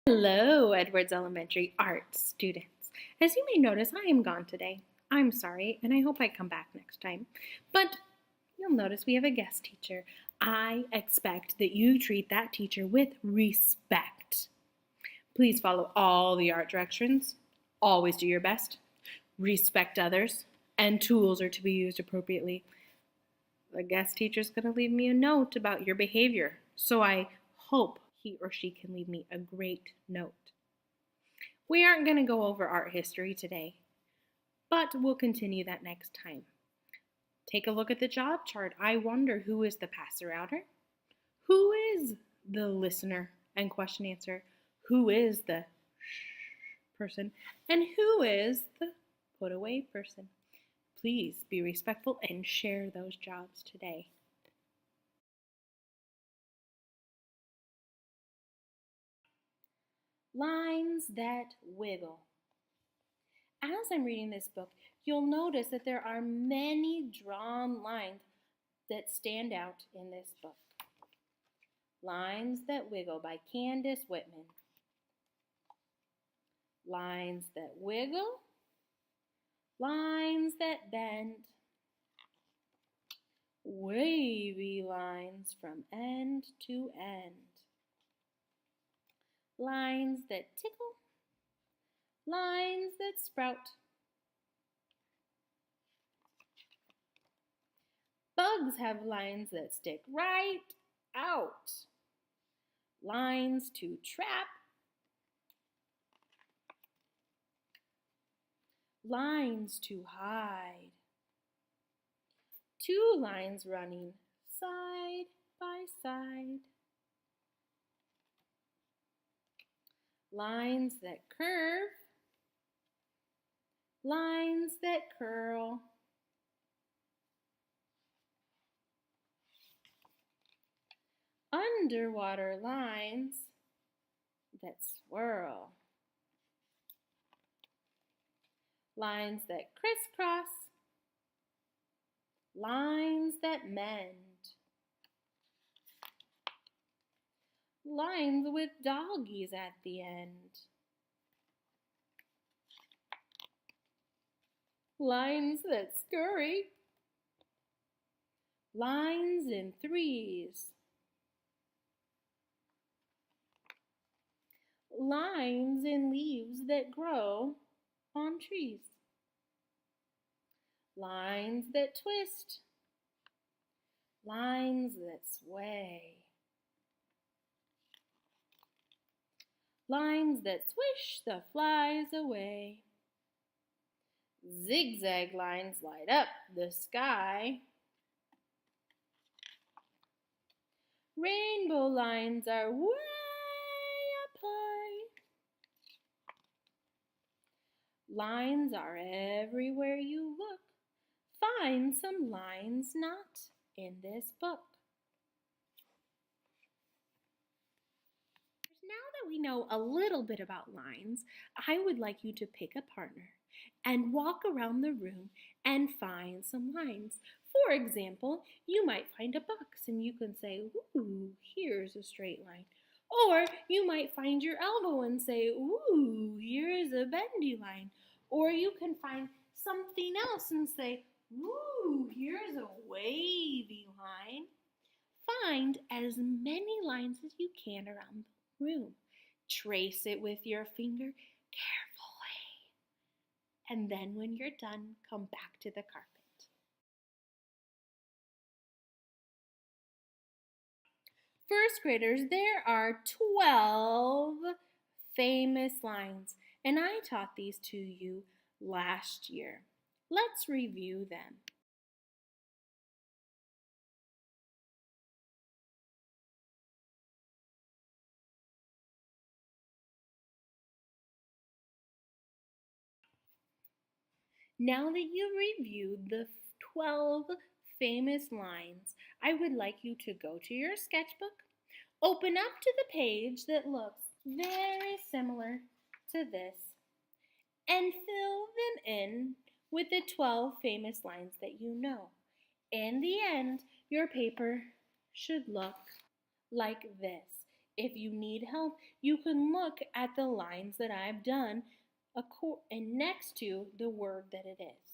Hello, Edwards Elementary art students. As you may notice, I am gone today. I'm sorry, and I hope I come back next time. But you'll notice we have a guest teacher. I expect that you treat that teacher with respect. Please follow all the art directions. Always do your best. Respect others, and tools are to be used appropriately. The guest teacher's going to leave me a note about your behavior, so I hope he or she can leave me a great note. We aren't going to go over art history today, but we'll continue that next time. Take a look at the job chart. I wonder, who is the passer-outer? Who is the listener and question answer? Who is the person? And who is the put away person? Please be respectful and share those jobs today. Lines that wiggle. As I'm reading this book, you'll notice that there are many drawn lines that stand out in this book. Lines That Wiggle by Candace Whitman. Lines that wiggle, lines that bend, wavy lines from end to end. Lines that tickle, lines that sprout. Bugs have lines that stick right out. Lines to trap. Lines to hide. Two lines running side by side. Lines that curve. Lines that curl. Underwater lines that swirl. Lines that crisscross. Lines that mend. Lines with doggies at the end. Lines that scurry. Lines in threes. Lines in leaves that grow on trees. Lines that twist. Lines that sway. Lines that swish the flies away. Zigzag lines light up the sky. Rainbow lines are way up high. Lines are everywhere you look. Find some lines not in this book. Now that we know a little bit about lines, I would like you to pick a partner and walk around the room and find some lines. For example, you might find a box and you can say, ooh, here's a straight line. Or you might find your elbow and say, ooh, here's a bendy line. Or you can find something else and say, ooh, here's a wavy line. Find as many lines as you can around the room. Trace it with your finger carefully. And then when you're done, come back to the carpet. First graders, there are 12 famous lines, and I taught these to you last year. Let's review them. Now that you've reviewed the 12 famous lines, I would like you to go to your sketchbook, open up to the page that looks very similar to this, and fill them in with the 12 famous lines that you know. In the end, your paper should look like this. If you need help, you can look at the lines that I've done and next to the word that it is.